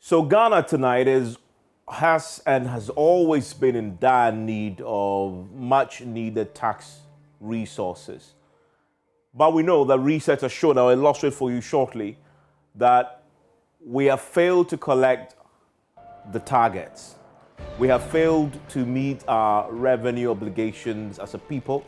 So Ghana tonight has always been in dire need of much needed tax resources. But we know that research has shown, I'll illustrate for you shortly, that we have failed to collect the targets. We have failed to meet our revenue obligations as a people,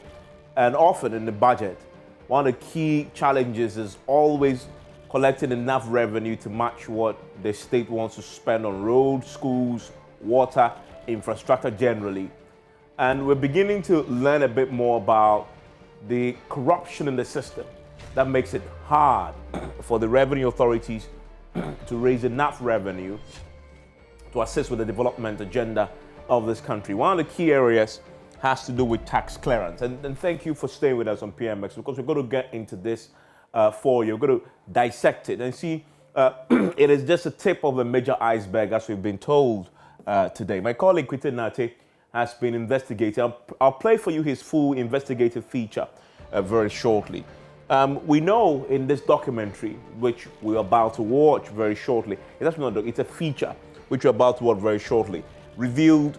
and often in the budget, one of the key challenges is always collecting enough revenue to match what the state wants to spend on roads, schools, water, infrastructure generally. And we're beginning to learn a bit more about the corruption in the system that makes it hard for the revenue authorities to raise enough revenue to assist with the development agenda of this country. One of the key areas has to do with tax clearance. And thank you for staying with us on PMX, because we're going to get into this for you. We're going to dissect it and see it is just a tip of a major iceberg, as we've been told today. My colleague Kwite Nate has been investigating. I'll play for you his full investigative feature very shortly. We know in this documentary, which we're about to watch very shortly, it's a feature which we're about to watch very shortly, revealed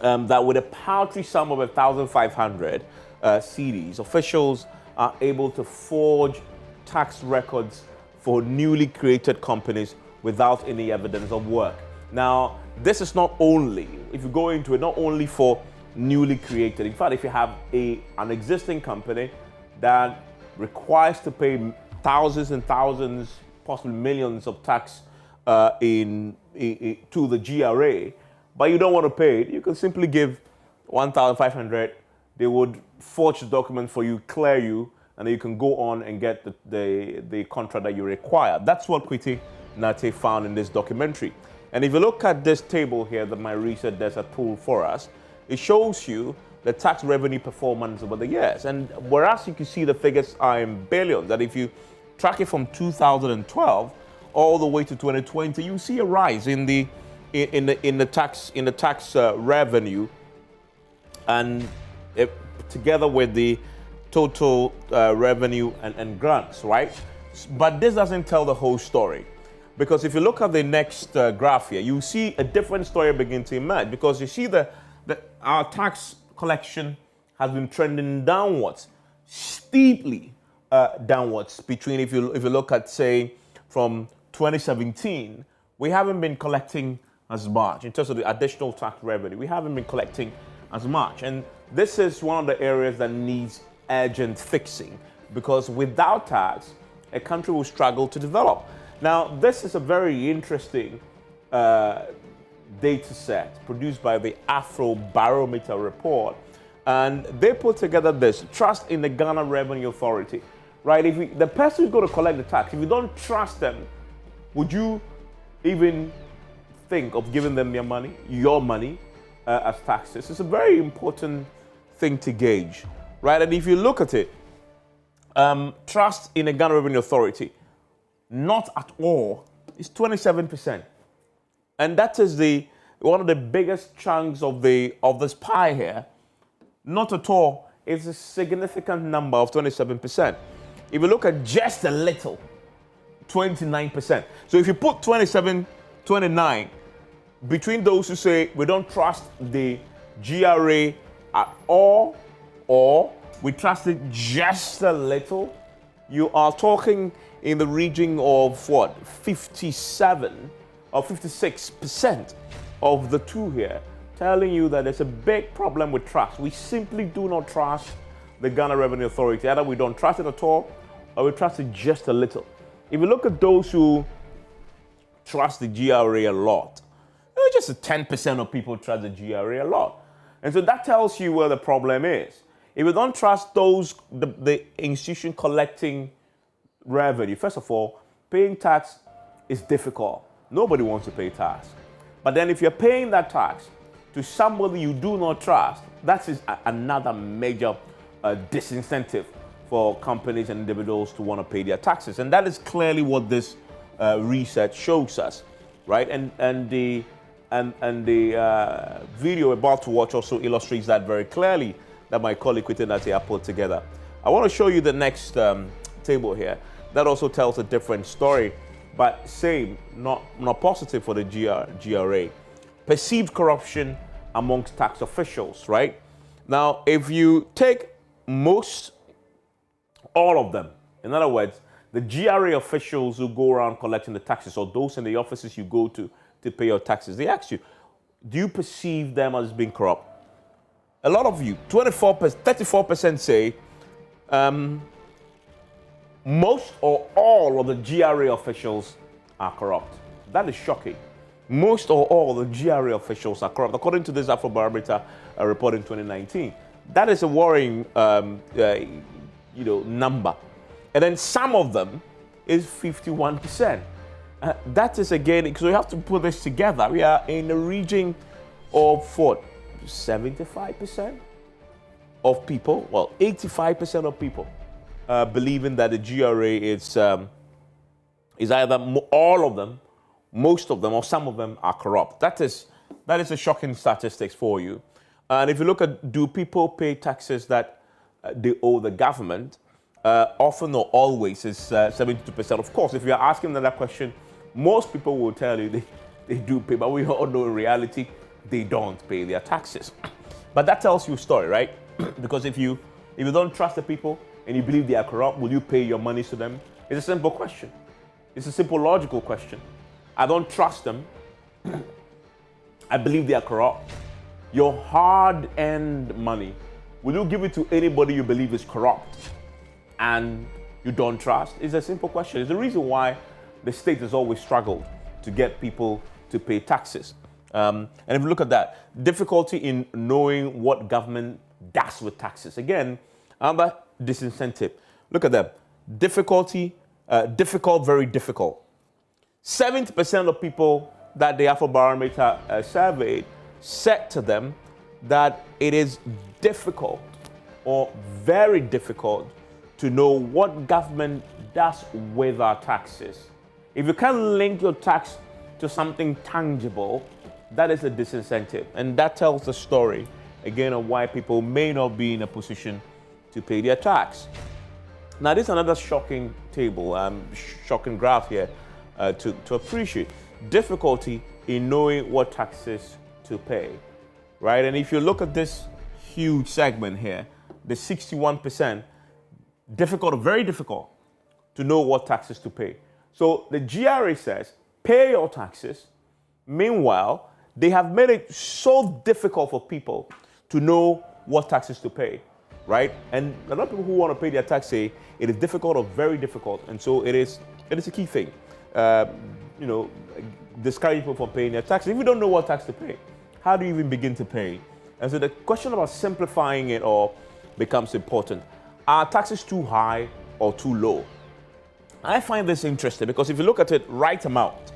that with a paltry sum of 1,500 cedis, officials are able to forge tax records for newly created companies without any evidence of work. Now, this is not only, if you go into it, not only for newly created. In fact, if you have an existing company that requires to pay thousands and thousands, possibly millions of tax to the GRA, but you don't want to pay it, you can simply give 1,500. They would forge the document for you, clear you, and then you can go on and get the contract that you require. That's what Kwite Nate found in this documentary. And if you look at this table here that my research desk has pulled for us, it shows you the tax revenue performance over the years. And whereas you can see the figures are in billions, that if you track it from 2012 all the way to 2020, you see a rise in the tax revenue, and together with the total revenue and grants, right? But this doesn't tell the whole story, because if you look at the next graph here, you see a different story begin to emerge, because you see that our tax collection has been trending downwards, steeply downwards. Between, if you look at, say, from 2017, we haven't been collecting as much in terms of the additional tax revenue. We haven't been collecting as much, and this is one of the areas that needs urgent fixing, because without tax, a country will struggle to develop. Now, this is a very interesting data set produced by the Afro Barometer report, and they put together this trust in the Ghana Revenue Authority, right? If the person who's going to collect the tax, if you don't trust them, would you even think of giving them your money as taxes? It's a very important thing to gauge, right? And if you look at it, trust in the Ghana Revenue Authority, not at all, is 27%, and that is one of the biggest chunks of this pie here. Not at all. It's a significant number of 27%. If you look at just a little, 29%. So if you put 27, 29 between those who say we don't trust the GRA at all, or we trust it just a little, you are talking in the region of what, 57 or 56% of the two here, telling you that there's a big problem with trust. We simply do not trust the Ghana Revenue Authority. Either we don't trust it at all, or we trust it just a little. If you look at those who trust the GRA a lot, just 10% of people trust the GRA a lot. And so that tells you where the problem is. If you don't trust the institution collecting revenue, first of all, paying tax is difficult. Nobody wants to pay tax. But then if you're paying that tax to somebody you do not trust, that is another major disincentive for companies and individuals to want to pay their taxes. And that is clearly what this research shows us, right? And the video we're about to watch also illustrates that very clearly, that my colleague Kwite Nate put together. I want to show you the next table here. That also tells a different story. but same, not positive for the GRA. Perceived corruption amongst tax officials, right? Now, if you take all of them, in other words, the GRA officials who go around collecting the taxes, or those in the offices you go to pay your taxes, they ask you, do you perceive them as being corrupt? A lot of you, 34% say most or all of the GRA officials are corrupt. That is shocking. Most or all of the GRA officials are corrupt, according to this Afrobarometer report in 2019. That is a worrying, number. And then some of them is 51%. That is again, because we have to put this together. We are in the region of 75% of people, 85% of people believing that the GRA is either all of them, most of them, or some of them are corrupt. That is a shocking statistics for you. And if you look at, do people pay taxes that they owe the government? Often or always is 72%. Of course, if you're asking them that question, most people will tell you they do pay, but we all know in reality, they don't pay their taxes. But that tells you a story, right? Because if you don't trust the people and you believe they are corrupt, will you pay your money to them? It's a simple question. It's a simple logical question. I don't trust them. I believe they are corrupt. Your hard-earned money, will you give it to anybody you believe is corrupt and you don't trust? It's a simple question. It's the reason why the state has always struggled to get people to pay taxes. And if you look at that, difficulty in knowing what government does with taxes. Again, another disincentive. Look at that. Difficult, very difficult. 70% of people that the Afrobarometer surveyed said to them that it is difficult or very difficult to know what government does with our taxes. If you can't link your tax to something tangible, that is a disincentive. And that tells the story, again, of why people may not be in a position to pay their tax. Now, this is another shocking table, shocking graph here to appreciate. Difficulty in knowing what taxes to pay, right? And if you look at this huge segment here, the 61%, difficult or very difficult to know what taxes to pay. So the GRA says, pay your taxes. Meanwhile, they have made it so difficult for people to know what taxes to pay, right? And a lot of people who want to pay their tax say it is difficult or very difficult. And so it is a key thing, discourage people from paying their taxes. If you don't know what tax to pay, how do you even begin to pay? And so the question about simplifying it all becomes important. Are taxes too high or too low? I find this interesting because if you look at it, right amount,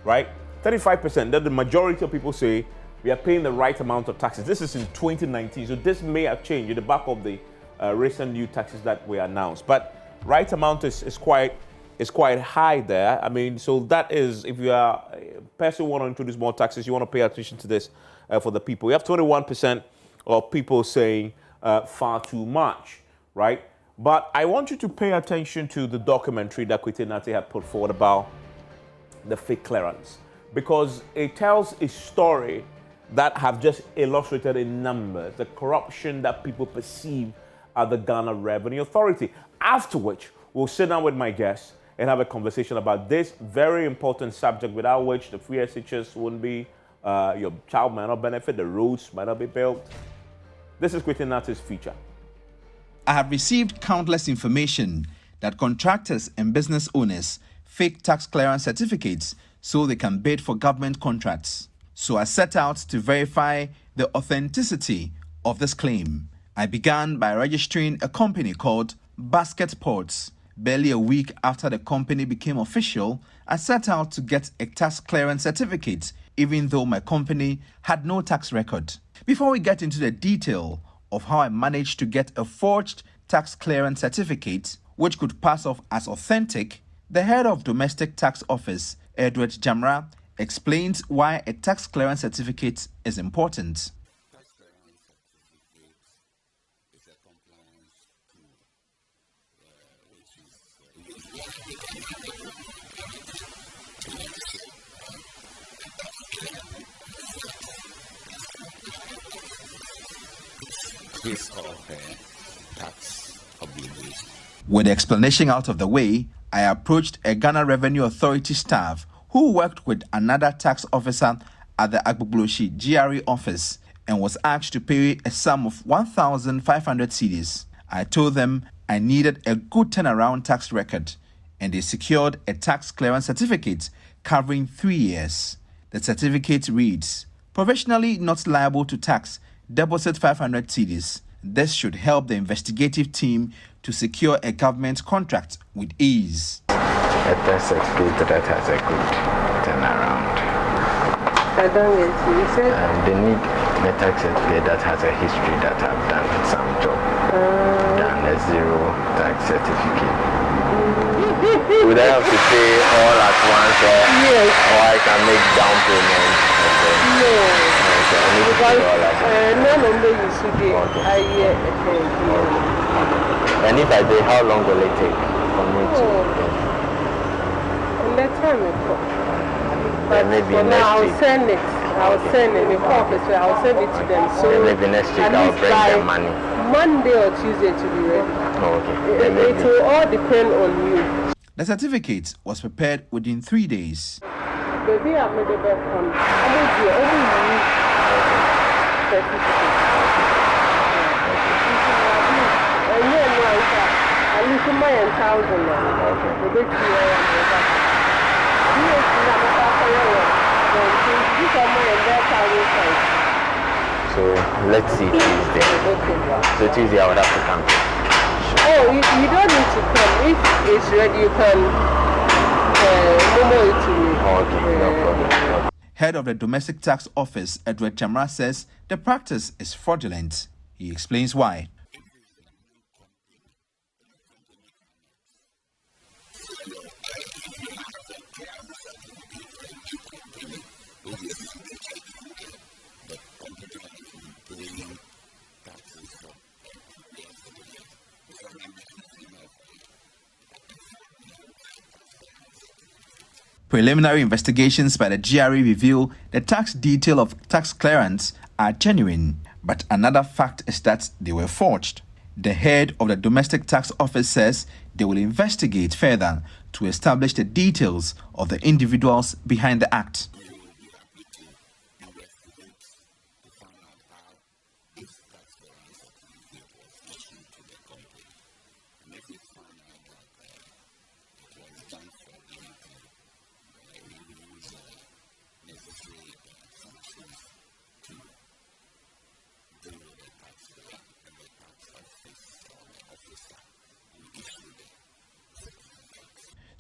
right? 35%, that the majority of people say we are paying the right amount of taxes. This is in 2019, so this may have changed in the back of the recent new taxes that were announced. But right amount is quite high there. I mean, so that is, if you are a person who want to introduce more taxes, you want to pay attention to this for the people. We have 21% of people saying far too much, right? But I want you to pay attention to the documentary that Kwete Nate had put forward about the fake clearance, because it tells a story that have just illustrated in numbers the corruption that people perceive at the Ghana Revenue Authority. After which, we'll sit down with my guests and have a conversation about this very important subject, without which the free SHS wouldn't be, your child might not benefit, the roads might not be built. This is Kwete Nate's feature. I have received countless information that contractors and business owners fake tax clearance certificates so they can bid for government contracts. So I set out to verify the authenticity of this claim. I began by registering a company called Basket Ports. Barely a week after the company became official, I set out to get a tax clearance certificate, even though my company had no tax record. Before we get into the detail of how I managed to get a forged tax clearance certificate, which could pass off as authentic, the head of Domestic Tax Office, Edward Jamra, explains why a tax clearance certificate is important. Tax clearance certificate is a compliance tool, which is tax obligations. With the explanation out of the way, I approached a Ghana Revenue Authority staff who worked with another tax officer at the Agbogloshi GRA office and was asked to pay a sum of 1,500 cedis. I told them I needed a good turnaround tax record, and they secured a tax clearance certificate covering 3 years. The certificate reads, "Provisionally not liable to tax, deposit 500 cedis. This should help the investigative team to secure a government contract with ease." A tax certificate that has a good turnaround. I don't get you. You said? They need a tax certificate that has a history that I've done some job. Than a zero tax certificate. Would I have to pay all at once, Yes. or I can make down payment? No. Okay, I need to pay all at once. No number you should be. Okay. And if I pay, how long will it take for me to? And that time it comes. But maybe for next now, I'll week. send it. I'll send it. The office, I'll send it to them. So Then maybe next week at I'll least bring by the money. Monday or Tuesday to be ready. Oh, okay. Then It maybe. will all depend on you. The certificate was prepared within 3 days. Baby, I made it back on. I made you certificate. And then at least my 1,000 now. Okay. The big So let's see Tuesday. So Tuesday I would have to come. Oh, you don't need to come. If it's ready, you can memo it to me. Okay, no problem. Head of the Domestic Tax Office, Edward Chamra, says the practice is fraudulent. He explains why. Preliminary investigations by the GRA reveal the tax detail of tax clearance are genuine, but another fact is that they were forged. The head of the Domestic Tax Office says they will investigate further to establish the details of the individuals behind the act.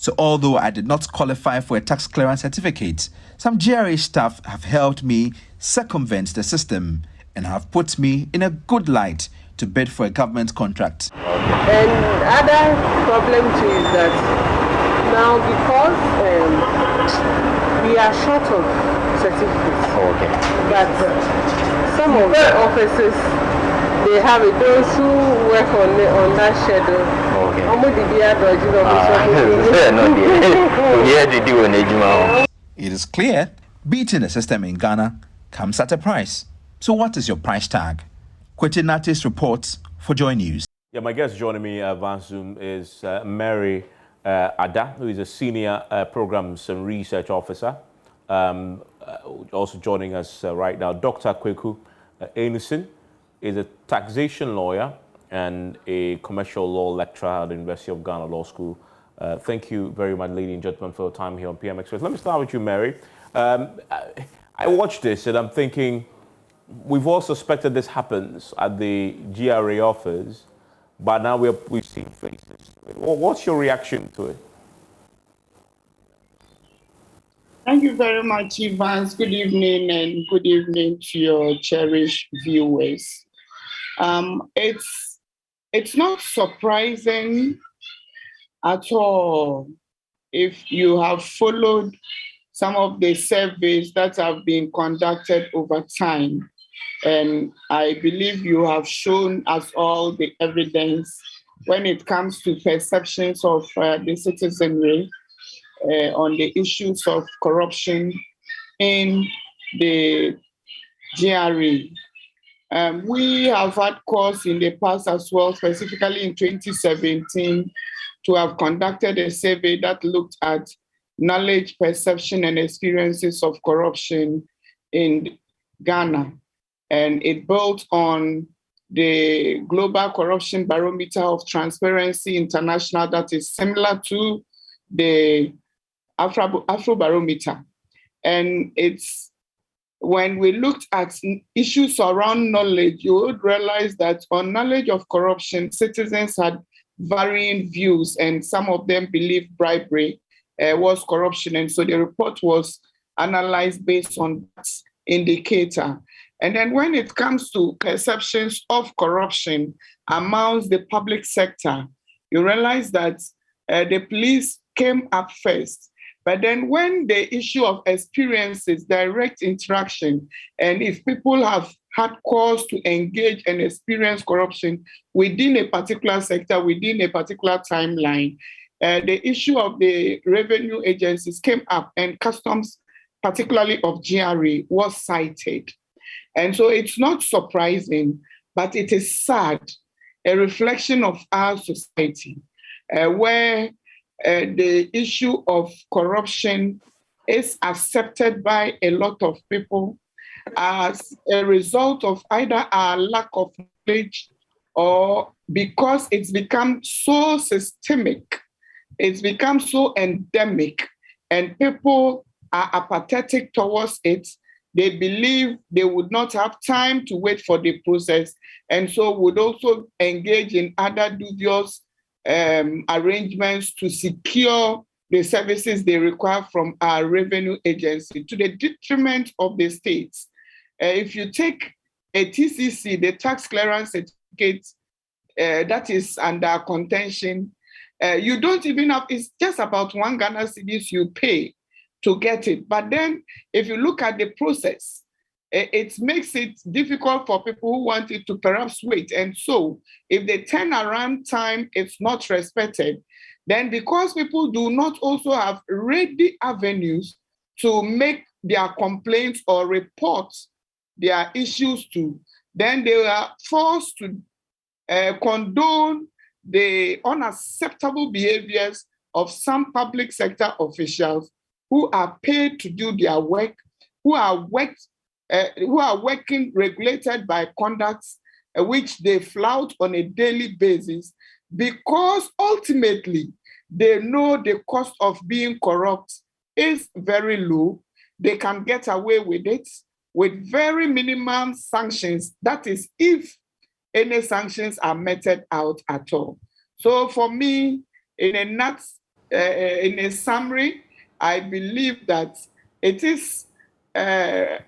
So although I did not qualify for a tax clearance certificate, some GRA staff have helped me circumvent the system and have put me in a good light to bid for a government contract. And other problem too is that now because we are short of certificates, but some of the offices, they have it. Those who work on that schedule. It is clear, beating the system in Ghana comes at a price. So what is your price tag? Kwetinatis reports for Joy News. Yeah, my guest joining me via Zoom is Mary Ada, who is a senior programs and research officer. Also joining us right now, Dr. Kweku Enusin is a taxation lawyer and a commercial law lecturer at the University of Ghana Law School. Thank you very much, ladies and gentlemen, for your time here on PM Express. Let me start with you, Mary. I watched this and I'm thinking, we've all suspected this happens at the GRA office, but now we've seen faces. What's your reaction to it? Thank you very much, Evans. Good evening, and good evening to your cherished viewers. It's not surprising at all if you have followed some of the surveys that have been conducted over time. And I believe you have shown us all the evidence when it comes to perceptions of the citizenry on the issues of corruption in the GRA. We have had calls in the past as well, specifically in 2017, to have conducted a survey that looked at knowledge, perception, and experiences of corruption in Ghana. And it built on the Global Corruption Barometer of Transparency International that is similar to the Afrobarometer. And it's when we looked at issues around knowledge, you would realize that on knowledge of corruption, citizens had varying views, and some of them believed bribery was corruption. And so the report was analyzed based on that indicator. And then when it comes to perceptions of corruption amongst the public sector, you realize that the police came up first. But then when the issue of experiences, direct interaction, and if people have had cause to engage and experience corruption within a particular sector, within a particular timeline, the issue of the revenue agencies came up, and customs, particularly of GRA, was cited. And so it's not surprising, but it is sad, a reflection of our society, where the issue of corruption is accepted by a lot of people as a result of either our lack of knowledge or because it's become so systemic, it's become so endemic, and people are apathetic towards it. They believe they would not have time to wait for the process, and so would also engage in other dubious arrangements to secure the services they require from our revenue agency to the detriment of the states. If you take a TCC, the tax clearance certificate that is under contention, you don't even have, it's just about 1 Ghana cedis you pay to get it. But then if you look at the process, it makes it difficult for people who want it to perhaps wait. And so if the turnaround time is not respected, then because people do not also have ready avenues to make their complaints or report their issues to, then they are forced to condone the unacceptable behaviors of some public sector officials who are paid to do their work, who are working regulated by conducts which they flout on a daily basis, because ultimately they know the cost of being corrupt is very low. They can get away with it with very minimum sanctions. That is, if any sanctions are meted out at all. So for me, in a summary, I believe that it is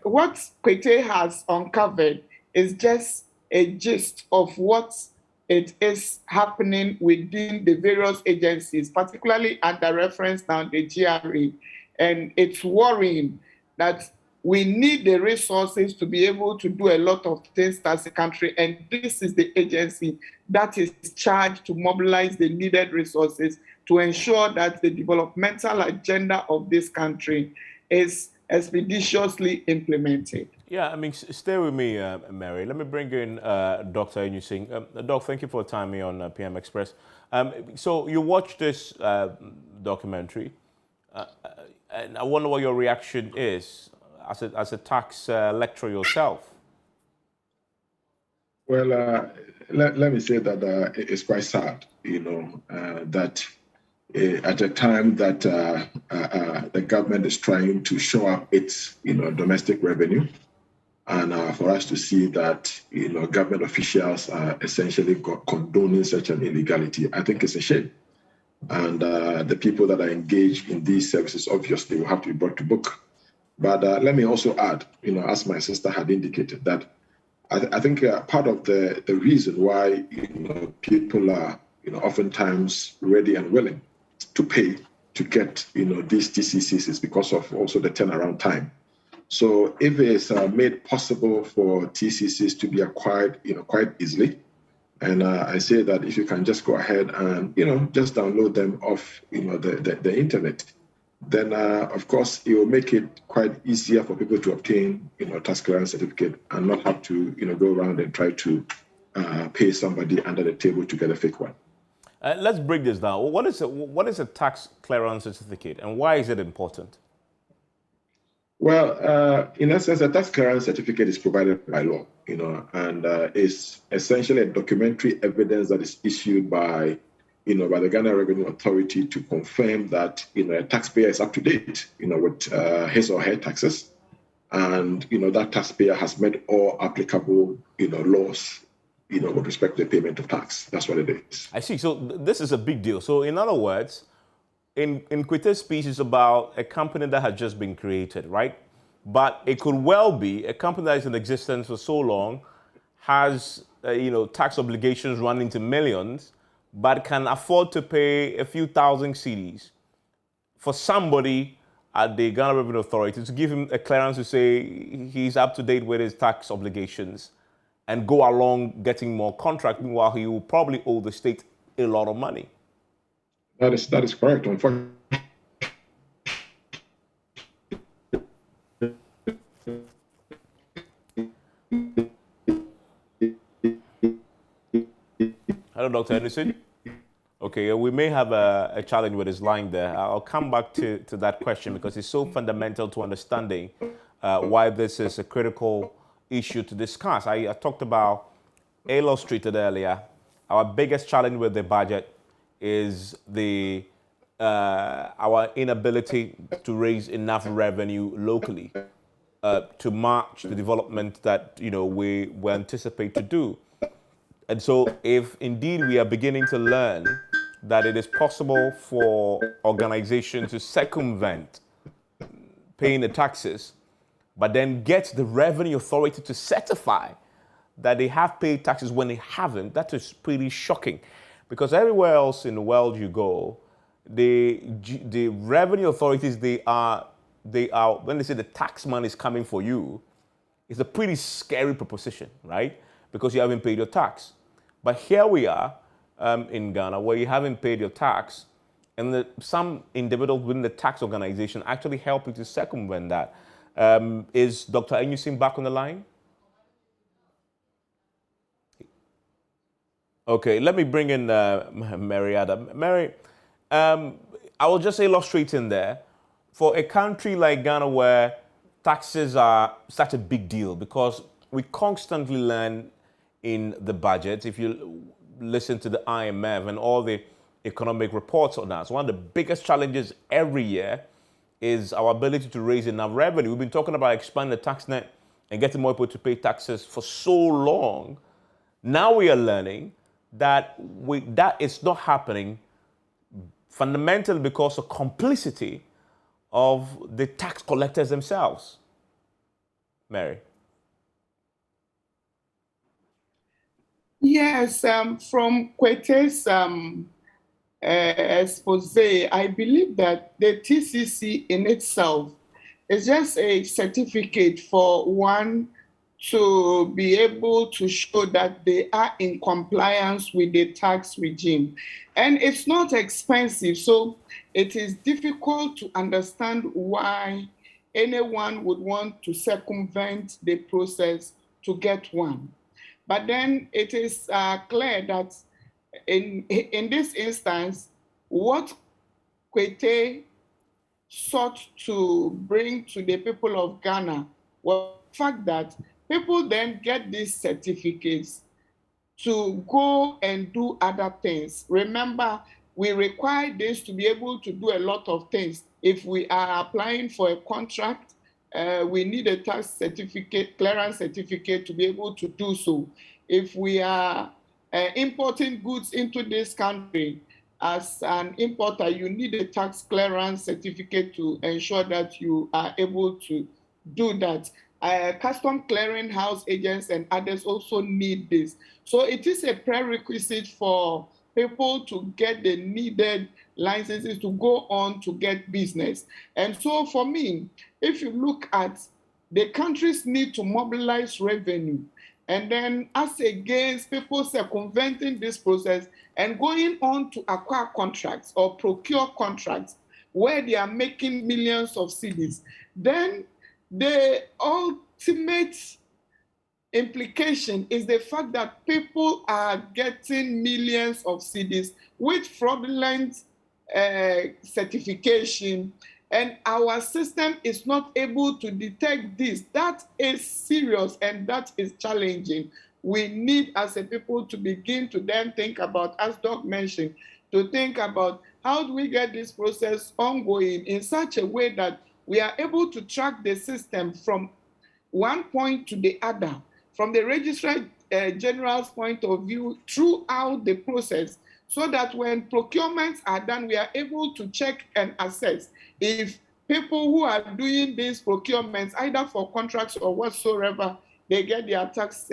what Kwete has uncovered is just a gist of what it is happening within the various agencies, particularly under reference now the GRA. And it's worrying that we need the resources to be able to do a lot of things as a country. And this is the agency that is charged to mobilize the needed resources to ensure that the developmental agenda of this country is expeditiously implemented. Yeah, I mean, stay with me, Mary. Let me bring in Dr. Enyusing. Doc, thank you for time me on PM Express. So you watched this documentary, and I wonder what your reaction is as a tax lecturer yourself. Well, let me say that it's quite sad, that at a time that the government is trying to show up its, domestic revenue, and for us to see that, government officials are essentially condoning such an illegality, I think it's a shame. And the people that are engaged in these services obviously will have to be brought to book. But let me also add, as my sister had indicated, that I think part of the reason why people are oftentimes ready and willing to pay to get these TCCs is because of also the turnaround time. So if it's made possible for TCCs to be acquired quite easily, and I say that if you can just go ahead and just download them off the internet, then of course it will make it quite easier for people to obtain, tax clearance certificate and not have to, go around and try to pay somebody under the table to get a fake one. Let's break this down. What is a tax clearance certificate, and why is it important? Well, in essence, a tax clearance certificate is provided by law, and is essentially a documentary evidence that is issued by, by the Ghana Revenue Authority to confirm that, a taxpayer is up to date, with his or her taxes, and that taxpayer has met all applicable, laws, with respect to the payment of tax. That's what it is. I see. So this is a big deal. So in other words, in Kwete's speech is about a company that has just been created, right? But it could well be a company that is in existence for so long, has tax obligations running to millions, but can afford to pay a few thousand cedis for somebody at the Ghana Revenue Authority to give him a clearance to say he's up to date with his tax obligations and go along getting more contract. Meanwhile, he will probably owe the state a lot of money. That is correct. Unfortunately, hello, Dr. Anderson. Okay, we may have a challenge with his line there. I'll come back to that question because it's so fundamental to understanding why this is a critical issue to discuss. I talked about, illustrated earlier, our biggest challenge with the budget is our inability to raise enough revenue locally to match the development that we anticipate to do. And so if indeed we are beginning to learn that it is possible for organizations to circumvent paying the taxes, but then get the revenue authority to certify that they have paid taxes when they haven't, that is pretty shocking. Because everywhere else in the world you go, the revenue authorities, they are when they say the tax man is coming for you, it's a pretty scary proposition, right? Because you haven't paid your tax. But here we are in Ghana where you haven't paid your tax, and some individuals within the tax organization actually help you to circumvent that. Is Dr. Enyusim back on the line? Okay, let me bring in Mary Adam. Mary, I will just illustrate in there, for a country like Ghana where taxes are such a big deal, because we constantly learn in the budget, if you listen to the IMF and all the economic reports on that, so one of the biggest challenges every year is our ability to raise enough revenue. We've been talking about expanding the tax net and getting more people to pay taxes for so long. Now we are learning that that is not happening fundamentally because of complicity of the tax collectors themselves. Mary. Yes, from Kwete's expose, I believe that the TCC in itself is just a certificate for one to be able to show that they are in compliance with the tax regime. And it's not expensive, so it is difficult to understand why anyone would want to circumvent the process to get one. But then it is clear that in this instance, what Kwete sought to bring to the people of Ghana was the fact that people then get these certificates to go and do other things. Remember, we require this to be able to do a lot of things. If we are applying for a contract, we need a tax certificate, clearance certificate to be able to do so. If we are importing goods into this country, as an importer, you need a tax clearance certificate to ensure that you are able to do that. Custom clearing house agents and others also need this. So it is a prerequisite for people to get the needed licenses to go on to get business. And so for me, if you look at the countries need to mobilize revenue, and then as against people circumventing this process and going on to acquire contracts or procure contracts, where they are making millions of cedis, then the ultimate implication is the fact that people are getting millions of cedis with fraudulent certification, and our system is not able to detect this. That is serious and that is challenging. We need as a people to begin to then think about, as Doc mentioned, to think about how do we get this process ongoing in such a way that we are able to track the system from one point to the other, from the Registrar General's point of view throughout the process, so that when procurements are done, we are able to check and assess if people who are doing these procurements, either for contracts or whatsoever, they get their tax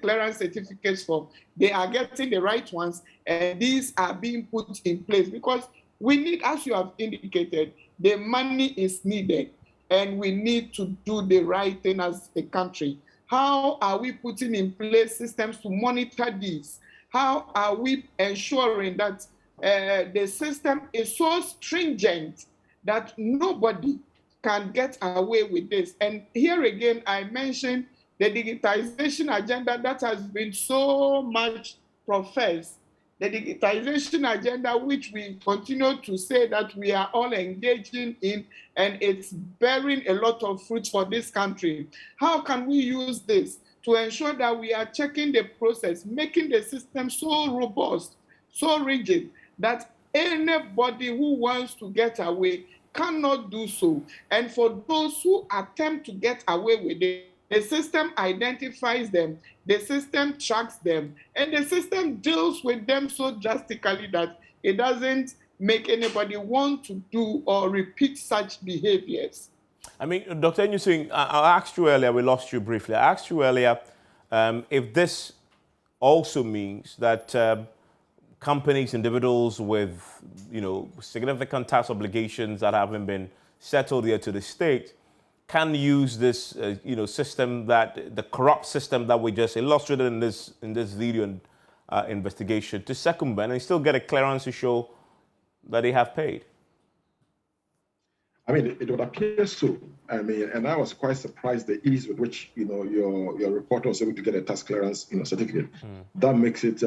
clearance certificates for, they are getting the right ones, and these are being put in place. Because we need, as you have indicated, the money is needed, and we need to do the right thing as a country. How are we putting in place systems to monitor these? How are we ensuring that the system is so stringent that nobody can get away with this? And here again, I mentioned the digitization agenda that has been so much professed, the digitization agenda which we continue to say that we are all engaging in, and it's bearing a lot of fruit for this country. How can we use this to ensure that we are checking the process, making the system so robust, so rigid, that anybody who wants to get away cannot do so? And for those who attempt to get away with it, the system identifies them, the system tracks them, and the system deals with them so drastically that it doesn't make anybody want to do or repeat such behaviors. I mean, Dr. Enyusing, I asked you earlier, we lost you briefly. I asked you earlier if this also means that companies, individuals with, significant tax obligations that haven't been settled here to the state can use this, system, that the corrupt system that we just illustrated in this video investigation, to circumvent and still get a clearance to show that they have paid. I mean, it would appear so. I mean, and I was quite surprised the ease with which your reporter was able to get a tax clearance certificate. That makes it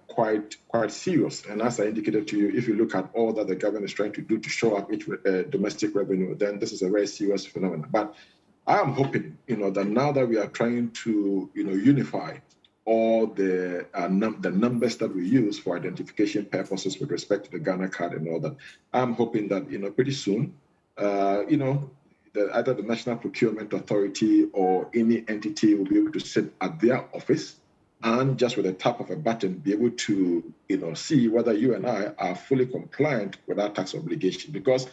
quite serious. And as I indicated to you, if you look at all that the government is trying to do to show up each domestic revenue, then this is a very serious phenomenon. But I am hoping, that now that we are trying to, unify all the numbers that we use for identification purposes with respect to the Ghana card and all that, I'm hoping that pretty soon. Either the National Procurement Authority or any entity will be able to sit at their office and just with a tap of a button be able to, see whether you and I are fully compliant with our tax obligation. Because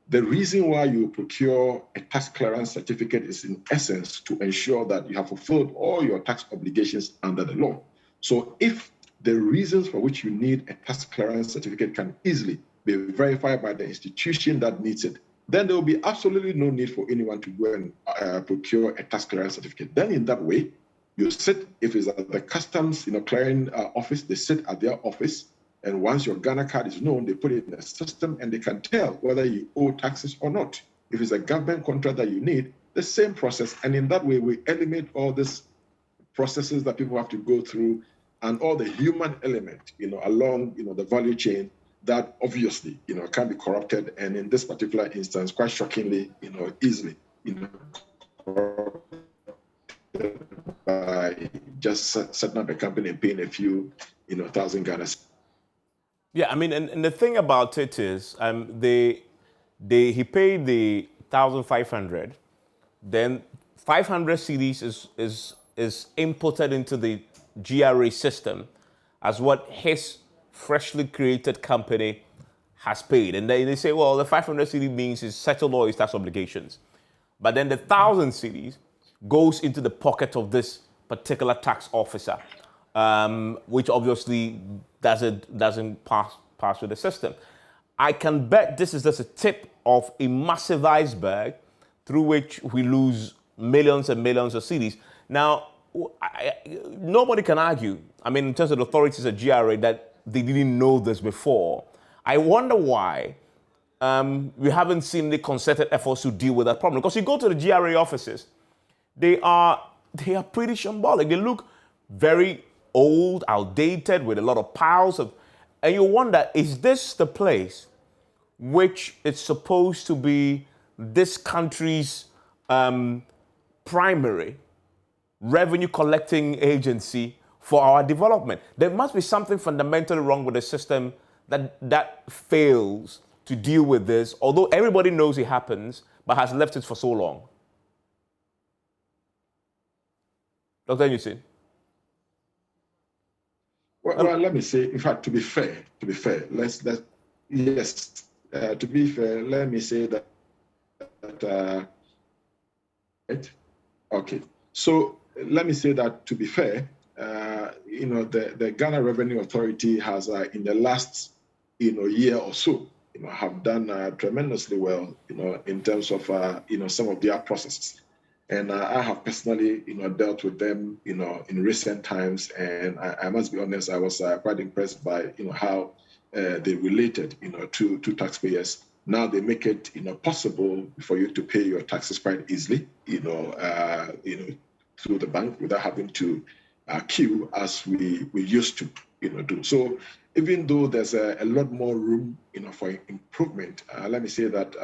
the reason why you procure a tax clearance certificate is in essence to ensure that you have fulfilled all your tax obligations under the law. So if the reasons for which you need a tax clearance certificate can easily be verified by the institution that needs it, then there will be absolutely no need for anyone to go and procure a tax clearance certificate. Then in that way, you sit, if it's at the customs clearing office, they sit at their office, and once your Ghana card is known, they put it in the system and they can tell whether you owe taxes or not. If it's a government contract that you need, the same process. And in that way, we eliminate all these processes that people have to go through and all the human element, along, the value chain that obviously, can be corrupted. And in this particular instance, quite shockingly, easily, corrupted by just setting up a company and paying a few, thousand Ghana. Yeah, I mean, and the thing about it is, he paid the 1,500, then 500 cedis is inputted into the GRA system as what his freshly created company has paid. And they say, well, the 500 cedi means he's settled all his tax obligations. But then the 1,000 cedis goes into the pocket of this particular tax officer, which obviously doesn't pass through the system. I can bet this is just a tip of a massive iceberg through which we lose millions and millions of cedis. Now, nobody can argue, I mean, in terms of the authorities at GRA, that they didn't know this before. I wonder why we haven't seen any concerted efforts to deal with that problem. Because you go to the GRA offices, they are pretty shambolic. They look very old, outdated, with a lot of piles of, and you wonder, is this the place which it's supposed to be this country's primary revenue collecting agency for our development? There must be something fundamentally wrong with the system that fails to deal with this, although everybody knows it happens, but has left it for so long. Dr. Newton? Well, let me say, in fact, to be fair, to be fair, let me say that right? Okay. So let me say that, to be fair, the Ghana Revenue Authority has, in the last, year or so, have done tremendously well, in terms of, some of their processes. And I have personally, dealt with them, in recent times. And I must be honest, I was quite impressed by, how they related, to taxpayers. Now they make it, possible for you to pay your taxes quite easily, through the bank without having to queue as we used to, do. So even though there's a lot more room, for improvement, let me say that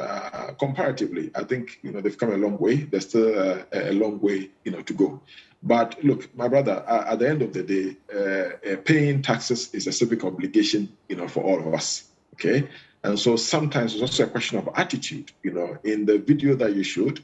comparatively, I think, they've come a long way. There's still a long way, to go. But look, my brother, at the end of the day, paying taxes is a civic obligation, for all of us. Okay. And so sometimes it's also a question of attitude. In the video that you showed,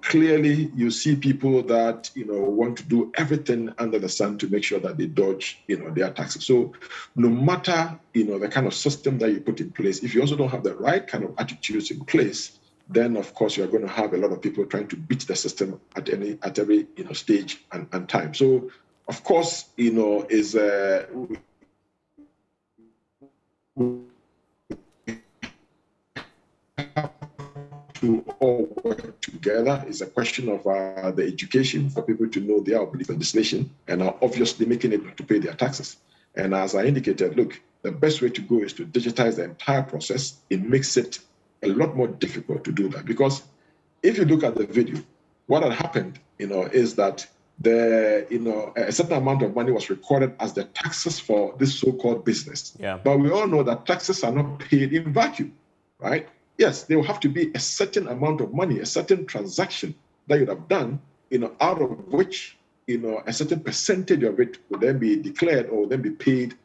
clearly you see people that, want to do everything under the sun to make sure that they dodge, their taxes. So no matter, the kind of system that you put in place, if you also don't have the right kind of attitudes in place, then of course you're going to have a lot of people trying to beat the system at every, stage and time. So of course, is to all work together. Is a question of the education for people to know their legislation and are obviously making it to pay their taxes. And as I indicated, look, the best way to go is to digitize the entire process. It makes it a lot more difficult to do that, because if you look at the video, what had happened, is that a certain amount of money was recorded as the taxes for this so-called business. Yeah. But we all know that taxes are not paid in vacuum, right? Yes, there will have to be a certain amount of money, a certain transaction that you'd have done, out of which, a certain percentage of it will then be declared or then be paid,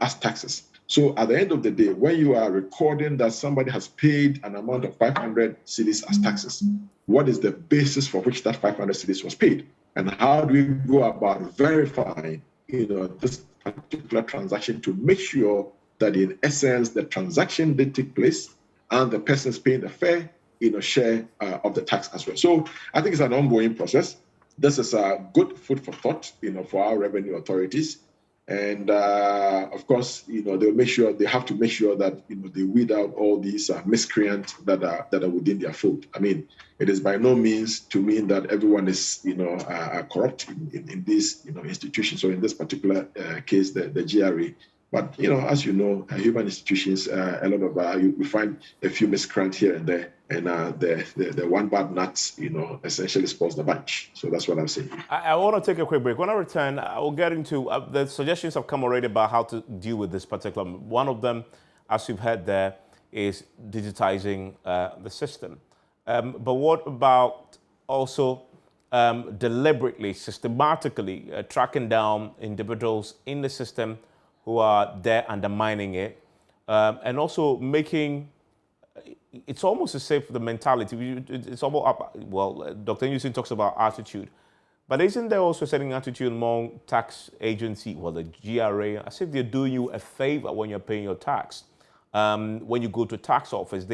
as taxes. So at the end of the day, when you are recording that somebody has paid an amount of 500 cedis as taxes, what is the basis for which that 500 cedis was paid? And how do we go about verifying, this particular transaction to make sure that in essence, the transaction did take place and the person is paying a fair, share of the tax as well. So I think it's an ongoing process. This is a good food for thought, for our revenue authorities. And of course, they have to make sure that, they weed out all these miscreants that are within their fold. I mean, it is by no means to mean that everyone is, corrupt in these, institutions. So in this particular case, the GRA. But, as you know, human institutions, a lot of, we find a few miscreants here and there, and the one bad nut, essentially spoils the bunch. So that's what I'm saying. I want to take a quick break. When I return, I will get into, the suggestions have come already about how to deal with this particular. One of them, as you've heard there, is digitizing the system. But what about also deliberately, systematically tracking down individuals in the system who are there undermining it, and also making, it's almost the same for the mentality. It's almost, well, Dr. Newton talks about attitude, but isn't there also a certain attitude among tax agency, well, the GRA, as if they're doing you a favor when you're paying your tax? When you go to tax office,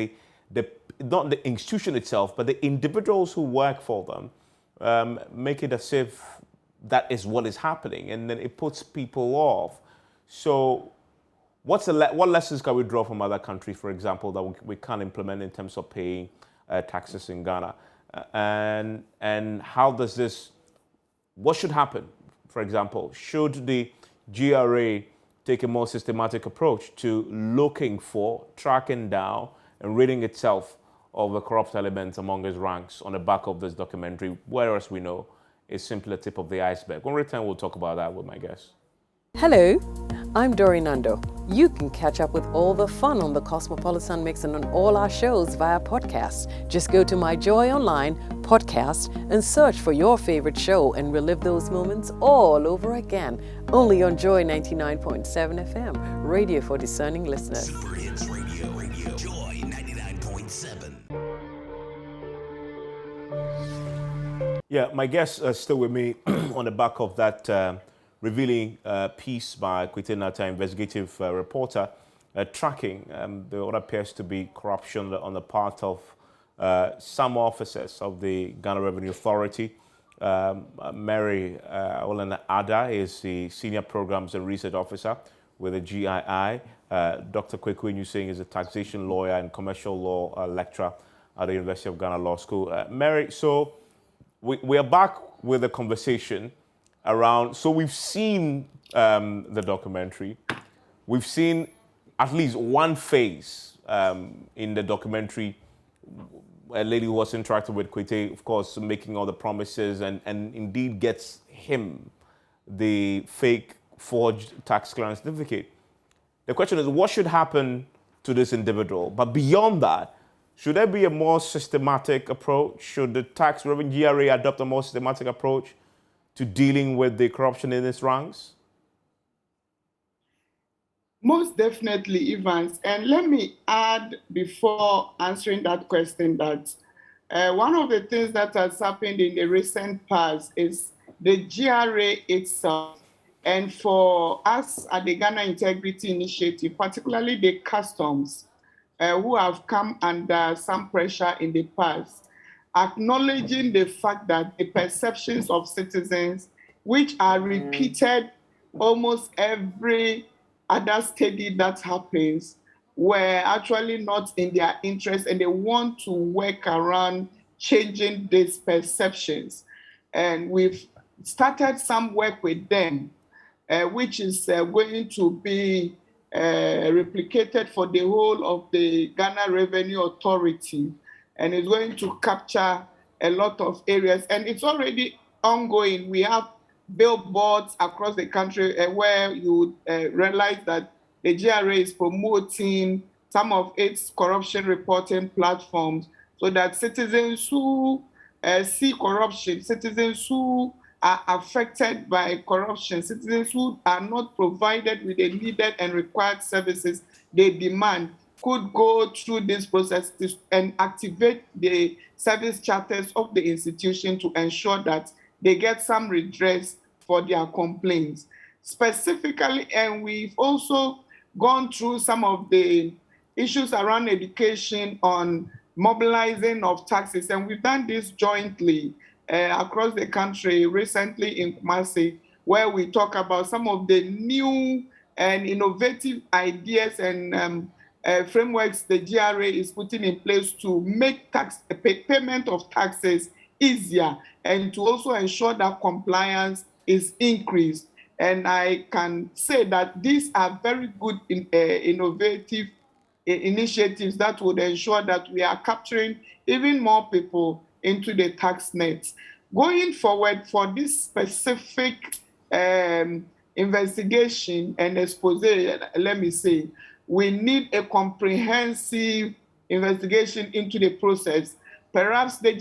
not the institution itself, but the individuals who work for them, make it as if that is what is happening, and then it puts people off. So what lessons can we draw from other countries, for example, that we can implement in terms of paying taxes in Ghana? And how does this, what should happen? For example, should the GRA take a more systematic approach to looking for, tracking down, and ridding itself of the corrupt elements among its ranks on the back of this documentary, whereas we know it's simply a tip of the iceberg. When we return, we'll talk about that with my guests. Hello, I'm Dori Nando. You can catch up with all the fun on the Cosmopolitan Mix and on all our shows via podcast. Just go to My Joy Online podcast and search for your favorite show and relive those moments all over again. Only on Joy 99.7 FM, radio for discerning listeners. Super Hits Radio, Joy 99.7. Yeah, my guests are still with me on the back of that revealing piece by Kwete Nata, investigative reporter, tracking what appears to be corruption on the part of some officers of the Ghana Revenue Authority. Mary Olena Ada is the Senior Programs and Research Officer with the GRA. Dr. Kweku Nyusing is a taxation lawyer and commercial law lecturer at the University of Ghana Law School. Mary, so we are back with a conversation around, so we've seen the documentary. We've seen at least one phase in the documentary, a lady who was interacting with Kwete, of course, making all the promises and indeed gets him the fake forged tax clearance certificate. The question is, what should happen to this individual? But beyond that, should there be a more systematic approach? Should the tax revenue GRA adopt a more systematic approach to dealing with the corruption in its ranks? Most definitely, Evans. And let me add, before answering that question, that one of the things that has happened in the recent past is the GRA itself. And for us at the Ghana Integrity Initiative, particularly the customs, who have come under some pressure in the past, acknowledging the fact that the perceptions of citizens, which are repeated almost every other study that happens, were actually not in their interest, and they want to work around changing these perceptions. And we've started some work with them, which is going to be replicated for the whole of the Ghana Revenue Authority, and it's going to capture a lot of areas. And it's already ongoing. We have billboards across the country where you realize that the GRA is promoting some of its corruption reporting platforms so that citizens who see corruption, citizens who are affected by corruption, citizens who are not provided with the needed and required services they demand, could go through this process and activate the service charters of the institution to ensure that they get some redress for their complaints. Specifically, and we've also gone through some of the issues around education on mobilizing of taxes, and we've done this jointly across the country, recently in Kumasi, where we talk about some of the new and innovative ideas and frameworks the GRA is putting in place to make payment of taxes easier and to also ensure that compliance is increased. And I can say that these are very good innovative initiatives that would ensure that we are capturing even more people into the tax nets. Going forward for this specific investigation and expose, let me say, we need a comprehensive investigation into the process. Perhaps the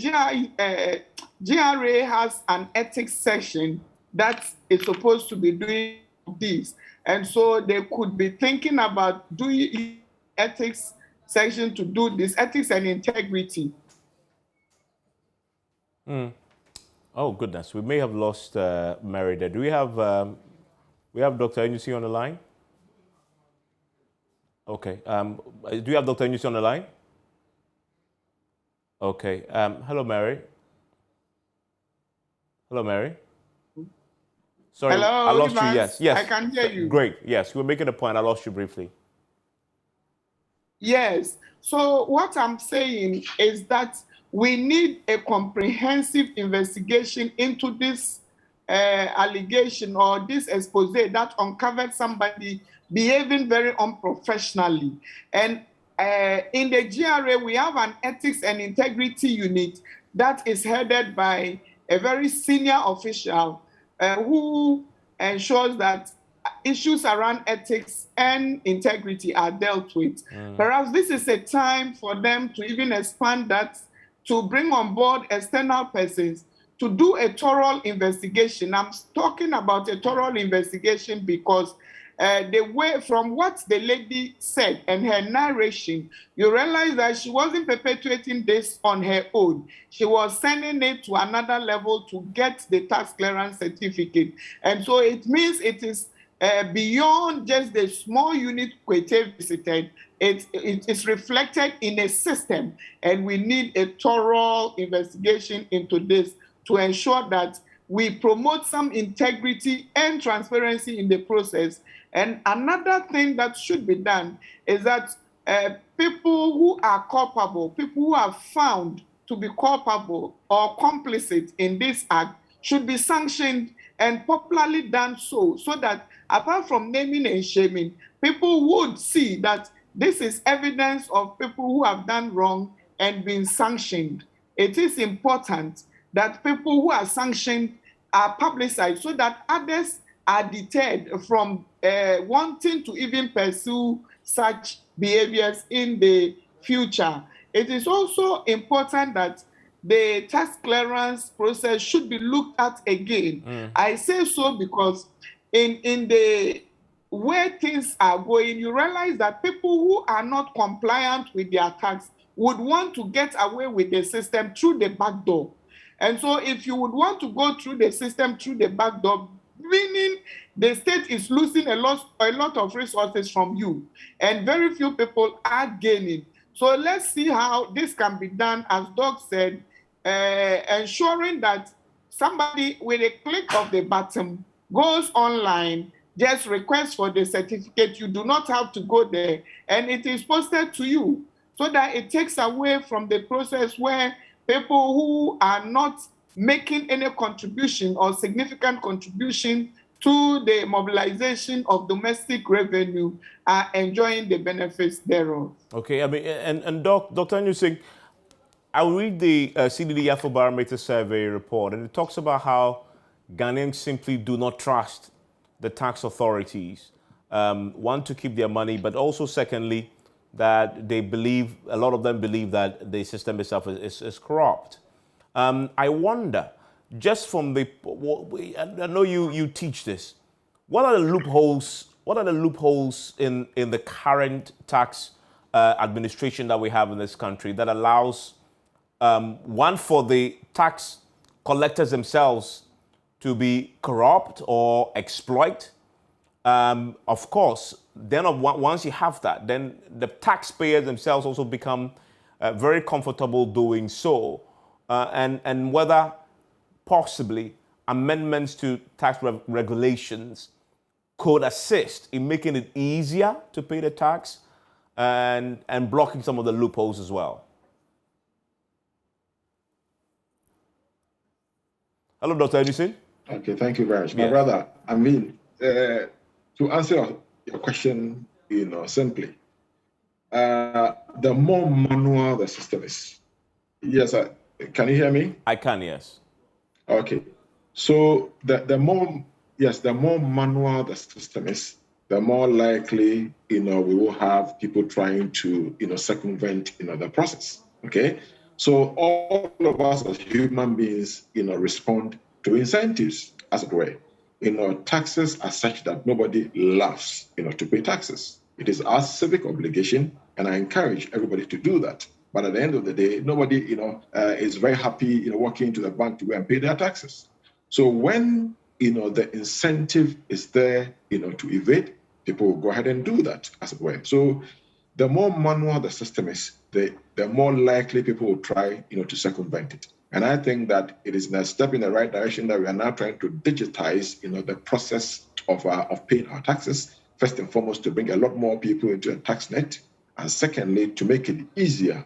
GRA has an ethics section that is supposed to be doing this. And so they could be thinking about doing ethics section to do this, ethics and integrity. Oh, goodness. We may have lost Mary there. Do we have Dr. Enyusi on the line? Okay. Do you have Dr. Enyusi on the line? Okay. Hello, Mary. Hello, Mary. Sorry, Hello, I lost Evans. you. Yes. I can hear you. Great. Yes, you were making a point. I lost you briefly. Yes. So what I'm saying is that we need a comprehensive investigation into this allegation or this expose that uncovered somebody behaving very unprofessionally. And in the GRA, we have an ethics and integrity unit that is headed by a very senior official who ensures that issues around ethics and integrity are dealt with. Perhaps this is a time for them to even expand that, to bring on board external persons to do a thorough investigation. I'm talking about a thorough investigation because the way, from what the lady said and her narration, you realize that she wasn't perpetuating this on her own. She was sending it to another level to get the tax clearance certificate. And so it means it is beyond just the small unit Kwete visited. It is reflected in a system, and we need a thorough investigation into this to ensure that we promote some integrity and transparency in the process. And another thing that should be done is that people who are culpable, people who are found to be culpable or complicit in this act should be sanctioned and popularly done so that apart from naming and shaming, people would see that this is evidence of people who have done wrong and been sanctioned. It is important that people who are sanctioned are publicized so that others are deterred from wanting to even pursue such behaviors in the future. It is also important that the tax clearance process should be looked at again. I say so because in the way things are going, you realize that people who are not compliant with their tax would want to get away with the system through the back door. And so if you would want to go through the system through the back door, meaning the state is losing a lot of resources from you, and very few people are gaining. So let's see how this can be done, as Doug said, ensuring that somebody with a click of the button goes online, just requests for the certificate. You do not have to go there, and it is posted to you, so that it takes away from the process where people who are not making any contribution or significant contribution to the mobilization of domestic revenue are enjoying the benefits thereof. Okay, I mean, and Dr. Nusing, I will read the CDD Afrobarometer survey report, and it talks about how Ghanaians simply do not trust the tax authorities. One, to keep their money, but also secondly, that they believe, a lot of them believe that the system itself is corrupt. I wonder, just from the, I know you teach this, what are the loopholes? What are the loopholes in the current tax administration that we have in this country that allows, one, for the tax collectors themselves to be corrupt or exploit? Of course, then once you have that, then the taxpayers themselves also become very comfortable doing so. And whether possibly amendments to tax regulations could assist in making it easier to pay the tax and blocking some of the loopholes as well. Hello, Dr. Edison. Okay, thank you very much. My brother, I mean, to answer your question, simply, the more manual the system is. Yes, can you hear me? I can, yes. Okay. So the more manual the system is, the more likely, we will have people trying to, circumvent, the process. Okay. So all of us as human beings, respond to incentives, as it were. Taxes are such that nobody loves, to pay taxes. It is our civic obligation, and I encourage everybody to do that. But at the end of the day, nobody, is very happy, walking into the bank to go and pay their taxes. So when, the incentive is there, to evade, people will go ahead and do that, as it were. So the more manual the system is, the more likely people will try, to circumvent it. And I think that it is a step in the right direction that we are now trying to digitize, the process of paying our taxes. First and foremost, to bring a lot more people into a tax net, and secondly, to make it easier,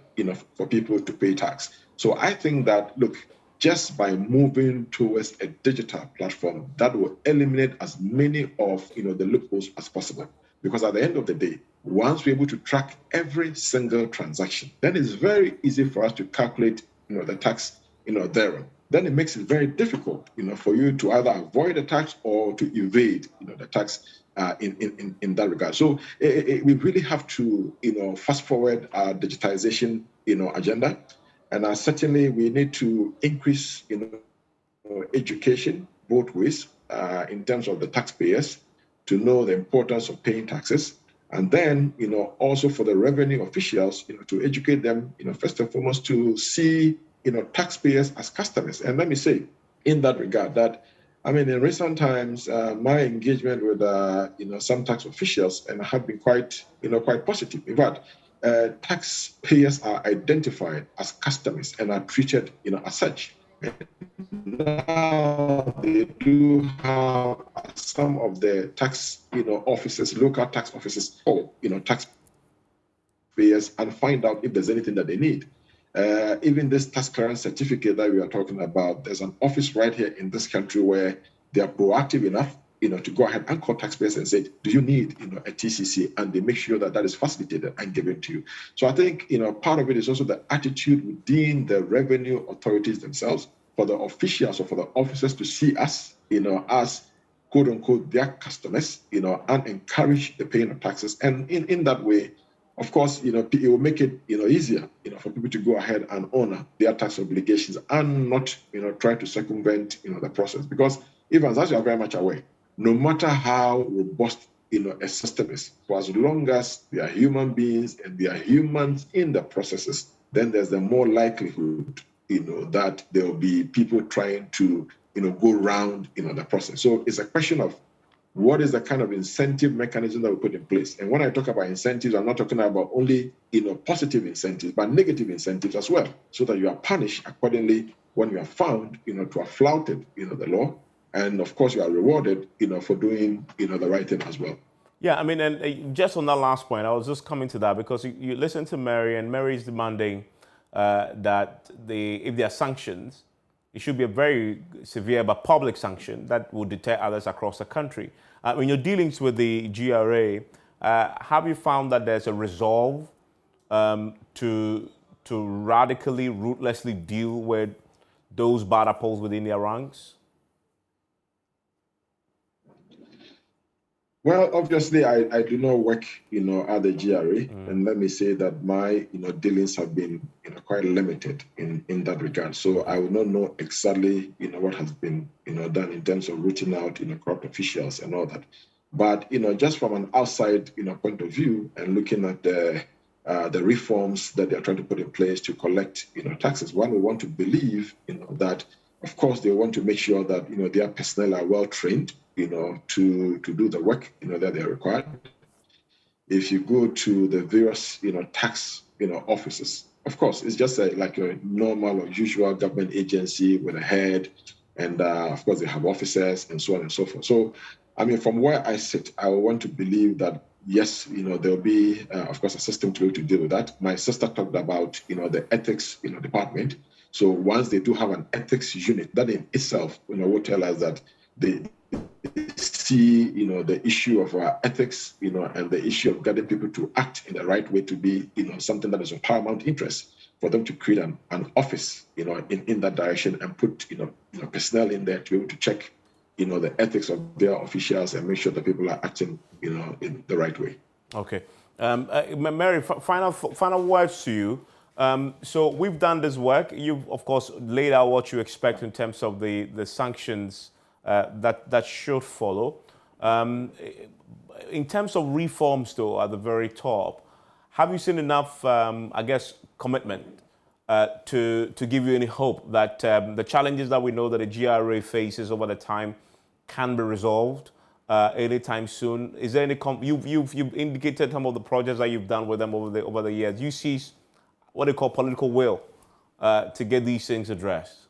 for people to pay tax. So I think that, look, just by moving towards a digital platform, that will eliminate as many of the loopholes as possible. Because at the end of the day, once we're able to track every single transaction, then it's very easy for us to calculate, the tax, thereon. Then it makes it very difficult, for you to either avoid the tax or to evade, the tax in that regard. So we really have to, fast forward our digitization, agenda, and certainly we need to increase, education both ways in terms of the taxpayers to know the importance of paying taxes. And then, also for the revenue officials, to educate them, first and foremost, to see, taxpayers as customers. And let me say, in that regard, that in recent times, my engagement with, some tax officials and have been quite positive. In fact, taxpayers are identified as customers and are treated, as such. Now they do have some of the tax, offices, local tax offices, or taxpayers, and find out if there's anything that they need. Even this tax clearance certificate that we are talking about, there's an office right here in this country where they are proactive enough, to go ahead and call taxpayers and say, do you need, a TCC? And they make sure that that is facilitated and given to you. So I think, part of it is also the attitude within the revenue authorities themselves, for the officials or for the officers to see us, as quote unquote their customers, and encourage the paying of taxes. And in that way, of course, it will make it, easier, for people to go ahead and honor their tax obligations and not, try to circumvent, the process. Because even as you are very much aware, no matter how robust, a system is, for as long as they are human beings and they are humans in the processes, then there's the more likelihood, that there will be people trying to, go around, the process. So it's a question of what is the kind of incentive mechanism that we put in place. And when I talk about incentives, I'm not talking about only, positive incentives, but negative incentives as well, so that you are punished accordingly when you are found, to have flouted, the law. And of course, you are rewarded, for doing, the right thing as well. Yeah, and just on that last point, I was just coming to that because you listen to Mary, and Mary is demanding that if there are sanctions, it should be a very severe but public sanction that will deter others across the country. In your dealings with the GRA, have you found that there's a resolve to radically, ruthlessly deal with those bad apples within their ranks? Well, obviously, I do not work, at the GRA, and let me say that my, dealings have been, quite limited in that regard. So I will not know exactly, what has been, done in terms of rooting out, corrupt officials and all that. But, just from an outside, point of view and looking at the reforms that they are trying to put in place to collect, taxes, one would want to believe, that, of course, they want to make sure that, their personnel are well trained, to do the work, that they're required. If you go to the various, tax, offices, of course, it's just like a normal or usual government agency with a head, and of course they have officers and so on and so forth. So, from where I sit, I want to believe that yes, there'll be, of course, a system to deal with that. My sister talked about, the ethics, department. So once they do have an ethics unit, that in itself, will tell us that they see, the issue of ethics, and the issue of getting people to act in the right way to be, something that is of paramount interest for them to create an office, in that direction and put, personnel in there to be able to check, the ethics of their officials and make sure that people are acting, in the right way. Okay. Mary, final words to you. So we've done this work. You've, of course, laid out what you expect in terms of the sanctions that should follow. In terms of reforms, though, at the very top, have you seen enough, commitment to give you any hope that the challenges that we know that the GRA faces over the time can be resolved anytime soon? Is there any? You've indicated some of the projects that you've done with them over the years. You see what they call political will to get these things addressed.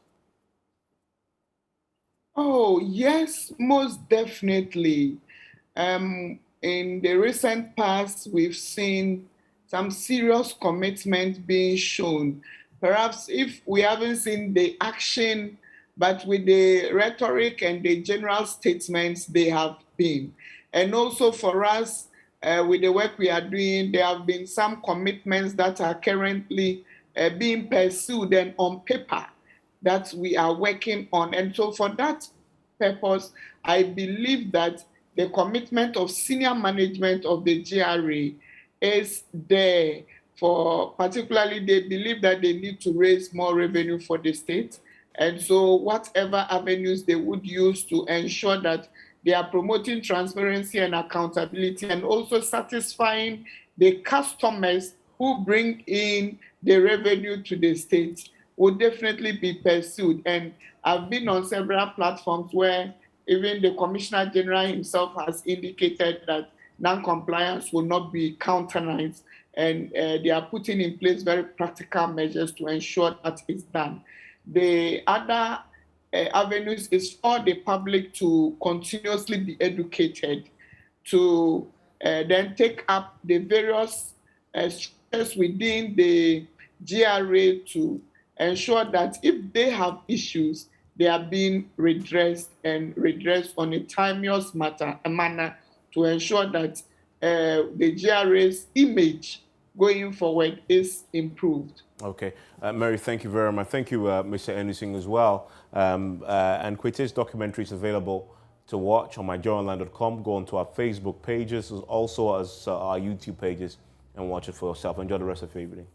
Oh, yes, most definitely. In the recent past, we've seen some serious commitment being shown. Perhaps if we haven't seen the action, but with the rhetoric and the general statements, they have been. And also for us, with the work we are doing, there have been some commitments that are currently being pursued and on paper that we are working on. And so for that purpose, I believe that the commitment of senior management of the GRA is there for, particularly they believe that they need to raise more revenue for the state. And so whatever avenues they would use to ensure that they are promoting transparency and accountability and also satisfying the customers who bring in the revenue to the state will definitely be pursued. And I've been on several platforms where even the Commissioner General himself has indicated that non-compliance will not be countenanced, and they are putting in place very practical measures to ensure that it's done. The other avenues is for the public to continuously be educated, to then take up the various structures within the GRA to ensure that if they have issues, they are being redressed and redressed on a timeous manner to ensure that the GRA's image going forward is improved. Okay. Mary, thank you very much. Thank you, Mr. Anderson, as well. And Kwite's documentary is available to watch on myjoyonline.com. Go onto our Facebook pages, also as our YouTube pages, and watch it for yourself. Enjoy the rest of your evening.